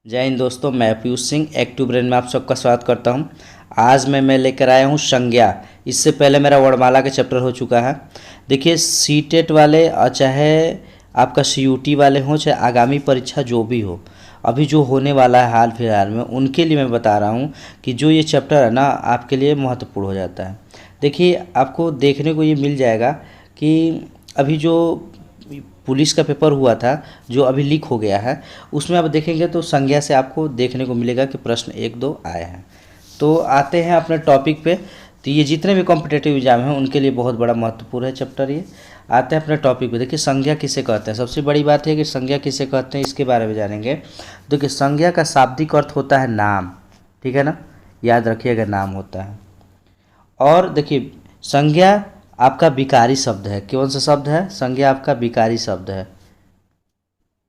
जय हिंद दोस्तों, मैं पीयूष सिंह एक्टिव ब्रेन में आप सबका स्वागत करता हूं। आज मैं लेकर आया हूं संज्ञा। इससे पहले मेरा वर्णमाला का चैप्टर हो चुका है। देखिए, सीटेट वाले चाहे आपका सीयूटी वाले हों, चाहे आगामी परीक्षा जो भी हो, अभी जो होने वाला है हाल फिलहाल में, उनके लिए मैं बता रहा हूं कि जो ये चैप्टर है ना, आपके लिए महत्वपूर्ण हो जाता है। देखिए, आपको देखने को ये मिल जाएगा कि अभी जो पुलिस का पेपर हुआ था, जो अभी लीक हो गया है, उसमें आप देखेंगे तो संज्ञा से आपको देखने को मिलेगा कि प्रश्न 1-2 आए हैं। तो आते हैं अपने टॉपिक पे। तो ये जितने भी कॉम्पिटेटिव एग्जाम हैं उनके लिए बहुत बड़ा महत्वपूर्ण है चैप्टर ये। आते हैं अपने टॉपिक पे। देखिए, संज्ञा किसे कहते हैं। सबसे बड़ी बात है कि संज्ञा किसे कहते हैं, इसके बारे में जानेंगे। देखिए, संज्ञा का शाब्दिक अर्थ होता है नाम, ठीक है ना, याद रखिएगा, नाम होता है। और देखिए, संज्ञा आपका विकारी शब्द है। कौन सा शब्द है? संज्ञा आपका विकारी शब्द है।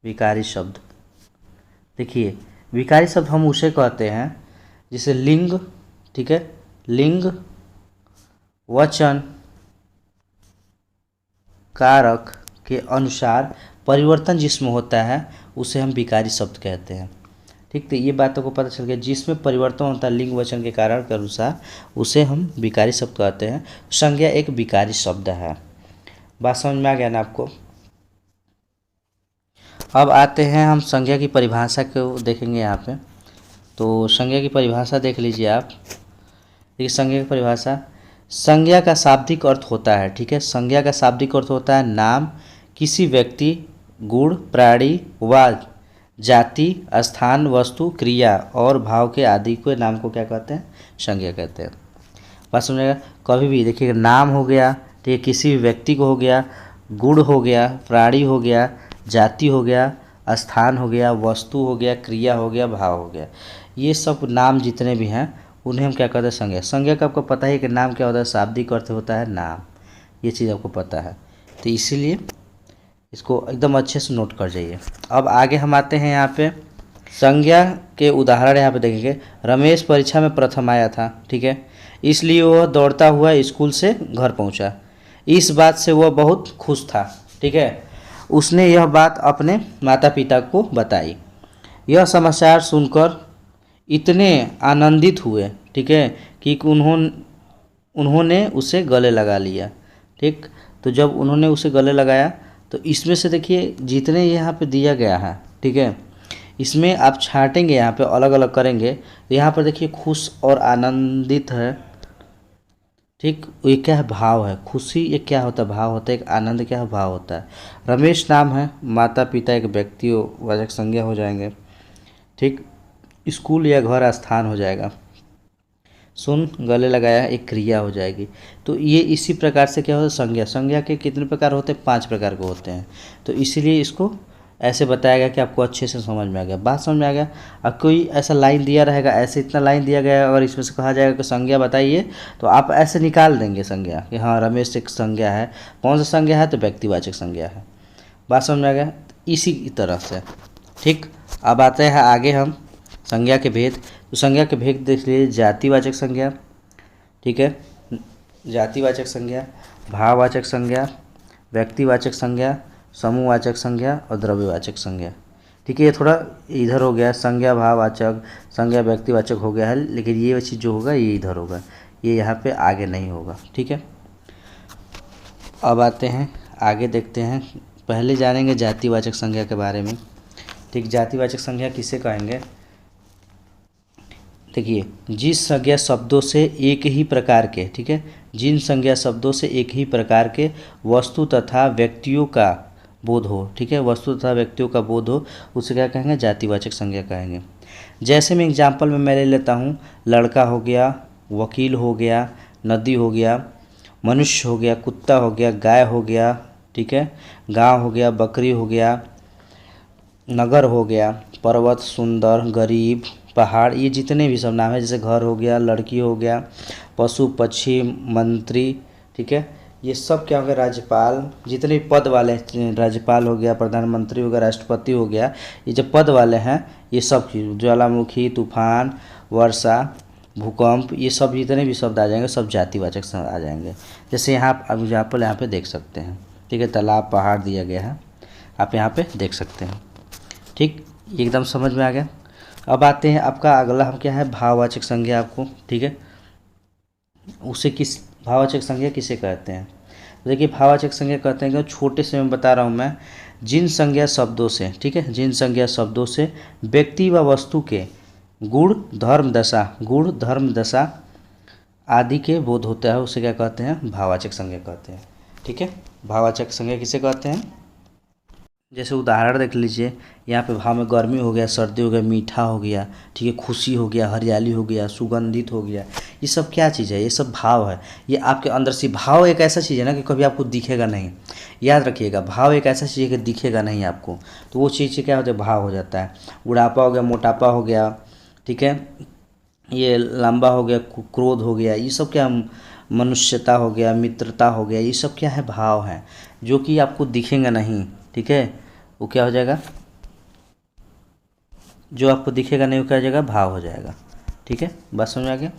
विकारी शब्द, देखिए, विकारी शब्द हम उसे कहते हैं जिसे लिंग, ठीक है, लिंग, वचन, कारक के अनुसार परिवर्तन जिसमें होता है उसे हम विकारी शब्द कहते हैं। ठीक, तो ये बातों को पता चल गया। जिसमें परिवर्तन होता है लिंग वचन के कारण के अनुसार उसे हम विकारी शब्द कहते हैं। संज्ञा एक विकारी शब्द है। बात समझ में आ गया ना आपको? अब आते हैं हम संज्ञा की परिभाषा को देखेंगे यहाँ पे। तो संज्ञा की परिभाषा देख लीजिए आप। देखिए, संज्ञा की परिभाषा, संज्ञा का शाब्दिक अर्थ होता है, ठीक है, संज्ञा का शाब्दिक अर्थ होता है नाम, किसी व्यक्ति, गुण, प्राणी व जाति, स्थान, वस्तु, क्रिया और भाव के आदि को नाम को क्या कहते हैं? संज्ञा कहते हैं। बात समझेगा? कभी भी देखिएगा, नाम हो गया, ठीक है, किसी भी व्यक्ति को हो गया, गुण हो गया, प्राणी हो गया, जाति हो गया, स्थान हो गया, वस्तु हो गया, क्रिया हो गया, भाव हो गया, ये सब नाम जितने भी हैं उन्हें हम क्या कहते हैं? संज्ञा। संज्ञा का आपको पता है कि नाम क्या होता है? शाब्दिक अर्थ होता है नाम। ये चीज़ आपको पता है, तो इसीलिए इसको एकदम अच्छे से नोट कर जाइए। अब आगे हम आते हैं यहाँ पे संज्ञा के उदाहरण। यहाँ पे देखेंगे, रमेश परीक्षा में प्रथम आया था, ठीक है, इसलिए वह दौड़ता हुआ स्कूल से घर पहुँचा। इस बात से वह बहुत खुश था, ठीक है। उसने यह बात अपने माता पिता को बताई। यह समाचार सुनकर इतने आनंदित हुए, ठीक है, कि उन्होंने उसे गले लगा लिया। ठीक, तो जब उन्होंने उसे गले लगाया तो इसमें से देखिए जितने यहाँ पे दिया गया है, ठीक है, इसमें आप छांटेंगे, यहाँ पे अलग अलग करेंगे तो यहाँ पर देखिए खुश और आनंदित है। ठीक, ये क्या है? भाव है। खुशी ये क्या होता है? भाव होता है। एक आनंद क्या है? भाव होता है। रमेश नाम है, माता पिता एक व्यक्तिवाचक संज्ञा हो जाएंगे, ठीक, स्कूल या घर स्थान हो जाएगा, सुन, गले लगाया, एक क्रिया हो जाएगी। तो ये इसी प्रकार से क्या होता है? संज्ञा। संज्ञा के कितने प्रकार होते हैं? 5 प्रकार के होते हैं। तो इसीलिए इसको ऐसे बताया गया कि आपको अच्छे से समझ में आ गया। बात समझ में आ गया? अब कोई ऐसा लाइन दिया रहेगा, ऐसे इतना लाइन दिया गया, अगर इसमें से कहा जाएगा कि संज्ञा बताइए, तो आप ऐसे निकाल देंगे संज्ञा कि हाँ, रमेश एक संज्ञा है। कौन सा संज्ञा है? तो व्यक्तिवाचक संज्ञा है। बात समझ में आ गया? इसी तरह से, ठीक। अब आते हैं आगे हम संज्ञा के भेद। तो संज्ञा के भेद देख लीजिए, जातिवाचक संज्ञा, ठीक है, जातिवाचक संज्ञा, भाववाचक संज्ञा, व्यक्तिवाचक संज्ञा, समूहवाचक संज्ञा और द्रव्यवाचक संज्ञा। ठीक है, ये थोड़ा इधर हो गया, संज्ञा भाववाचक, संज्ञा व्यक्तिवाचक हो गया है, लेकिन ये चीज़ जो होगा ये इधर होगा, ये यहाँ पे आगे नहीं होगा, ठीक है। अब आते हैं आगे, देखते हैं, पहले जानेंगे जातिवाचक संज्ञा के बारे में। ठीक, जातिवाचक संज्ञा किसे कहेंगे? देखिए, जिस संज्ञा शब्दों से एक ही प्रकार के, ठीक है, जिन संज्ञा शब्दों से एक ही प्रकार के वस्तु तथा व्यक्तियों का बोध हो, ठीक है, वस्तु तथा व्यक्तियों का बोध हो, उसे क्या कहेंगे? जातिवाचक संज्ञा कहेंगे। जैसे मैं एग्जाम्पल में मैं ले लेता हूँ, लड़का हो गया, वकील हो गया, नदी हो गया, मनुष्य हो गया, कुत्ता हो गया, गाय हो गया, ठीक है, गांव हो गया, बकरी हो गया, नगर हो गया, पर्वत, सुंदर, गरीब, पहाड़, ये जितने भी सब नाम है, जैसे घर हो गया, लड़की हो गया, पशु, पक्षी, मंत्री, ठीक है, ये सब क्या हो गया? राज्यपाल, जितने भी पद वाले, राज्यपाल हो गया, प्रधानमंत्री हो गया, राष्ट्रपति हो गया, ये जो पद वाले हैं, ये सब चीज़, ज्वालामुखी, तूफान, वर्षा, भूकंप, ये सब जितने भी शब्द आ जाएंगे सब जातिवाचक आ जाएंगे। जैसे यहाँ आप एग्जाम्पल यहाँ पे देख सकते हैं, ठीक है, तालाब, पहाड़ दिया गया है, आप यहाँ पे देख सकते हैं। ठीक, एकदम समझ में आ गया। अब आते हैं आपका अगला हम क्या है, भाववाचक संज्ञा आपको, ठीक है, उसे किस भाववाचक संज्ञा किसे कहते हैं। तो देखिए भाववाचक संज्ञा कहते हैं कि छोटे से मैं बता रहा हूँ मैं, जिन संज्ञा शब्दों से, ठीक है, जिन संज्ञा शब्दों से व्यक्ति व वस्तु के गुण धर्म दशा आदि के बोध होता है, उसे क्या कहते हैं, भाववाचक संज्ञा कहते हैं। ठीक है, भाववाचक संज्ञा किसे कहते हैं। जैसे उदाहरण देख लीजिए, यहाँ पे भाव में गर्मी हो गया, सर्दी हो गया, मीठा हो गया, ठीक है, खुशी हो गया, हरियाली हो गया, सुगंधित हो गया, ये सब क्या चीज़ है, ये सब भाव है। ये आपके अंदर से, भाव एक ऐसा चीज़ है ना कि कभी आपको दिखेगा नहीं, याद रखिएगा, भाव एक ऐसा चीज़ है कि दिखेगा नहीं आपको, तो वो चीज़ क्या होता है, भाव हो जाता है। बुढ़ापा हो गया, मोटापा हो गया, ठीक है, ये लंबा हो गया, क्रोध हो गया, ये सब क्या, मनुष्यता हो गया, मित्रता हो गया, ये सब क्या है, भाव है, जो कि आपको दिखेगा नहीं। ठीक है, वो क्या हो जाएगा, जो आपको दिखेगा नहीं वो क्या हो जाएगा, भाव हो जाएगा। ठीक है, बात समझ आ गया।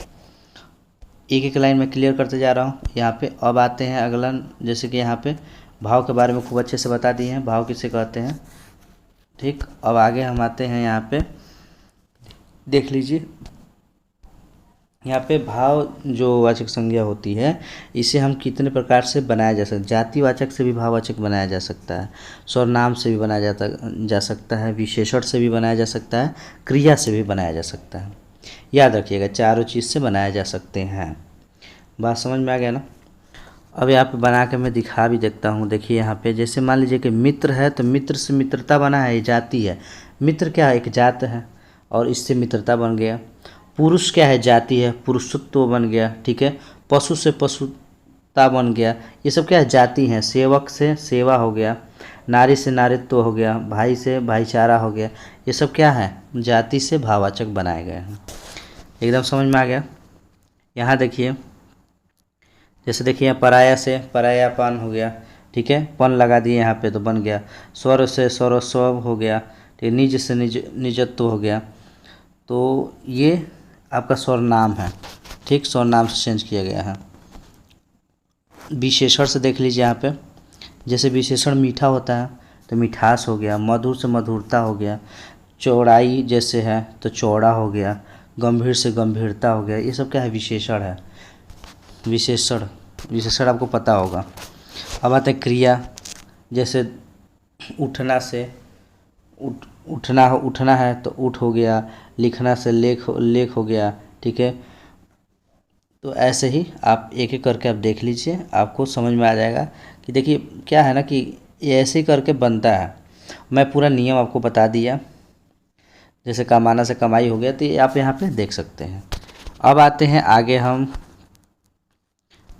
एक एक लाइन में क्लियर करते जा रहा हूँ यहाँ पे। अब आते हैं अगला, जैसे कि यहाँ पे भाव के बारे में खूब अच्छे से बता दिए हैं, भाव किसे कहते हैं। ठीक, अब आगे हम आते हैं यहाँ पे, देख लीजिए यहाँ पे भाव जो वाचक संज्ञा होती है, इसे हम कितने प्रकार से बनाया जा सकता है। जातिवाचक से भी भाववाचक बनाया जा सकता है, सर्वनाम से भी बनाया जा सकता है, विशेषण से भी बनाया जा सकता है, क्रिया से भी बनाया जा सकता है। याद रखिएगा, चारों चीज़ से बनाया जा सकते हैं। बात समझ में आ गया ना। अब यहाँ पे बना के मैं दिखा भी देखता हूँ। देखिए यहाँ पे, जैसे मान लीजिए कि मित्र है, तो मित्र से मित्रता बना है, ये जाति है। मित्र क्या है, एक जात है, और इससे मित्रता बन गया। पुरुष क्या है, जाति है, पुरुषत्व बन गया। ठीक है, पशु से पशुता बन गया, ये सब क्या है, जाति हैं। सेवक से सेवा हो गया, नारी से नारीत्व हो गया, भाई से भाईचारा हो गया, ये सब क्या है, जाति से भाववाचक बनाए गए हैं। एकदम समझ में आ गया। यहाँ देखिए, जैसे देखिए यहाँ पराया से परायापन हो गया, ठीक है, पन लगा दिए यहाँ पे तो बन गया। स्वर से स्वरस्व हो गया, ठीक है, निज से निजत्व हो गया, तो ये आपका सर्वनाम है। ठीक, सर्वनाम से चेंज किया गया है। विशेषण से देख लीजिए यहाँ पे, जैसे विशेषण मीठा होता है तो मिठास हो गया, मधुर से मधुरता हो गया, चौड़ाई जैसे है तो चौड़ा हो गया, गंभीर से गंभीरता हो गया, ये सब क्या है, विशेषण है। विशेषण आपको पता होगा। अब आते हैं क्रिया, जैसे उठना से उठना है तो उठ हो गया, लिखना से लेख हो गया। ठीक है, तो ऐसे ही आप एक एक करके आप देख लीजिए, आपको समझ में आ जाएगा कि देखिए क्या है ना कि ये ऐसे ही करके बनता है। मैं पूरा नियम आपको बता दिया, जैसे कमाना से कमाई हो गया, तो ये आप यहाँ पे देख सकते हैं। अब आते हैं आगे, हम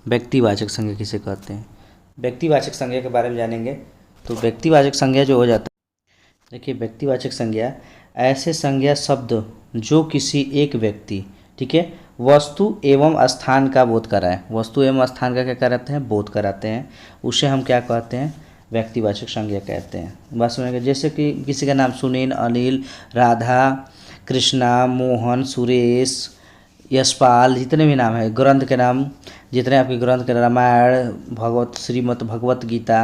व्यक्तिवाचक संज्ञा किसे कहते हैं। व्यक्तिवाचक संज्ञा के बारे में जानेंगे। तो व्यक्तिवाचक संज्ञा जो हो जाता है, देखिए व्यक्तिवाचक संज्ञा ऐसे संज्ञा शब्द जो किसी एक व्यक्ति, ठीक है, वस्तु एवं स्थान का बोध कराए। वस्तु एवं स्थान का क्या कराते हैं, बोध कराते हैं, उसे हम क्या कहते हैं, व्यक्तिवाचक संज्ञा कहते हैं। बात समझेंगे। जैसे कि किसी का नाम सुनील, अनिल, राधा, कृष्णा, मोहन, सुरेश, यशपाल, जितने भी नाम है, ग्रंथ के नाम जितने आपके ग्रंथ के, रामायण, भगवत श्रीमद् भगवत गीता,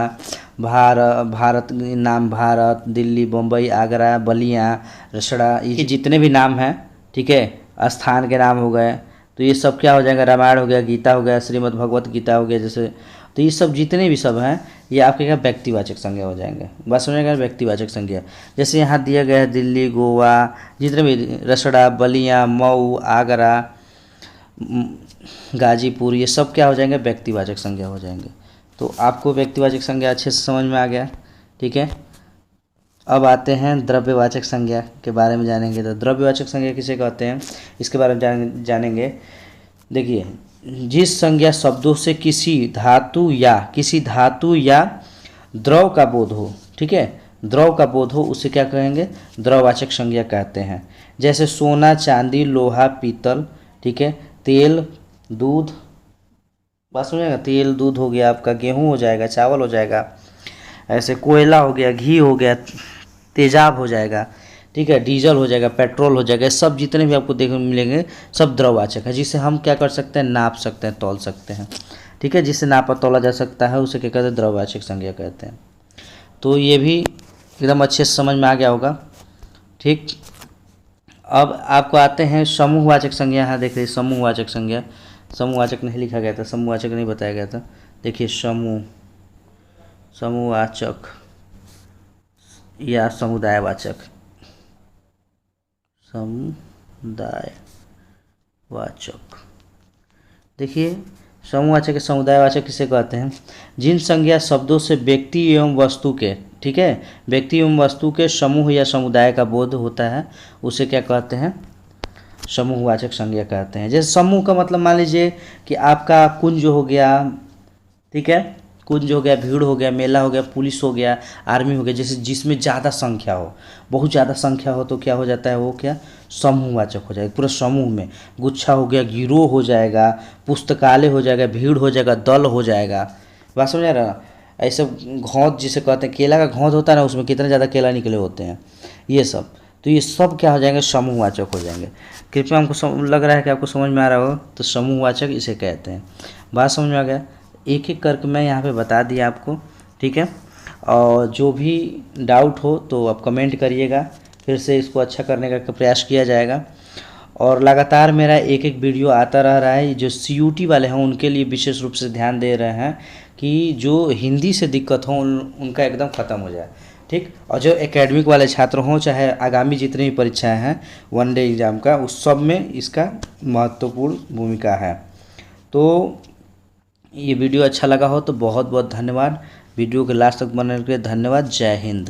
भारत नाम, भारत, दिल्ली, बम्बई, आगरा, बलिया, रसड़ा, ये जितने भी नाम हैं, ठीक है, स्थान के नाम हो गए, तो ये सब क्या हो जाएगा, रामायण हो गया, गीता हो गया, श्रीमद् भगवत गीता हो गया, जैसे, तो ये सब जितने भी सब हैं, ये आपके क्या व्यक्तिवाचक संज्ञा हो जाएंगे। बस समझेगा, व्यक्तिवाचक संज्ञा। जैसे यहाँ दिया गया है दिल्ली, गोवा, जितने भी, रसड़ा, बलिया, मऊ, आगरा, गाजीपुर, ये सब क्या हो जाएंगे, व्यक्तिवाचक संज्ञा हो जाएंगे। तो आपको व्यक्तिवाचक संज्ञा अच्छे से समझ में आ गया। ठीक है, अब आते हैं द्रव्यवाचक संज्ञा के बारे में जानेंगे। तो द्रव्यवाचक संज्ञा किसे कहते हैं, इसके बारे में जानेंगे। देखिए, जिस संज्ञा शब्दों से किसी धातु या द्रव का बोध हो, ठीक है, द्रव का बोध हो, उसे क्या कहेंगे, द्रववाचक संज्ञा कहते हैं। जैसे सोना, चांदी, लोहा, पीतल, ठीक है, तेल, दूध, बात सुनिएगा, तेल दूध हो गया आपका, गेहूं हो जाएगा, चावल हो जाएगा, ऐसे कोयला हो गया, घी हो गया, तेजाब हो जाएगा, ठीक है, डीजल हो जाएगा, पेट्रोल हो जाएगा, सब जितने भी आपको देखने मिलेंगे सब द्रववाचक है, जिसे हम क्या कर सकते हैं, नाप सकते हैं, तौल सकते हैं। ठीक है, जिससे नापा तौला जा सकता है उसे क्या कहते हैं, द्रववाचक संज्ञा कहते हैं। तो ये भी एकदम अच्छे से समझ में आ गया होगा। ठीक, अब आपको आते हैं समूहवाचक संज्ञा। यहाँ देख रहे समूहवाचक संज्ञा, समूहवाचक नहीं लिखा गया था, समूहवाचक नहीं बताया गया था। देखिए समूह, समूहवाचक या समुदायवाचक, समुदायवाचक। देखिए समूहवाचक या समुदायवाचक किसे कहते हैं? जिन संज्ञा शब्दों से व्यक्ति एवं वस्तु के, ठीक है, व्यक्ति एवं वस्तु के समूह या समुदाय का बोध होता है, उसे क्या कहते हैं? समूहवाचक संज्ञा कहते हैं। जैसे समूह का मतलब मान लीजिए कि आपका कुंज हो गया, ठीक है, कुंज हो गया, भीड़ हो गया, मेला हो गया, पुलिस हो गया, आर्मी हो गया, जैसे जिसमें ज़्यादा संख्या हो, बहुत ज़्यादा संख्या हो तो क्या हो जाता है? वो क्या समूहवाचक हो जाएगा। पूरा समूह में गुच्छा हो गया, गिरोह हो जाएगा, पुस्तकालय हो जाएगा, भीड़ हो जाएगा, दल हो जाएगा। बात समझ रहा? ऐसे घौंध जिसे कहते हैं, केला का घौंध होता है ना, उसमें कितने ज़्यादा केला निकले होते हैं, ये सब। तो ये सब क्या हो जाएंगे? समूहवाचक हो जाएंगे। कृपया हमको लग रहा है कि आपको समझ में आ रहा हो, तो समूहवाचक इसे कहते हैं। बात समझ में आ गया? एक एक करके मैं यहाँ पे बता दिया आपको, ठीक है। और जो भी डाउट हो तो आप कमेंट करिएगा, फिर से इसको अच्छा करने का प्रयास किया जाएगा। और लगातार मेरा एक एक वीडियो आता रह रहा है। जो CUT वाले हैं उनके लिए विशेष रूप से ध्यान दे रहे हैं कि जो हिंदी से दिक्कत हो उनका एकदम ख़त्म हो जाए, ठीक। और जो एकेडमिक वाले छात्र हों, चाहे आगामी जितनी भी परीक्षाएँ हैं वनडे एग्ज़ाम का, उस सब में इसका महत्वपूर्ण भूमिका है। तो ये वीडियो अच्छा लगा हो तो बहुत बहुत धन्यवाद। वीडियो के लास्ट तक बनने के लिए धन्यवाद। जय हिंद।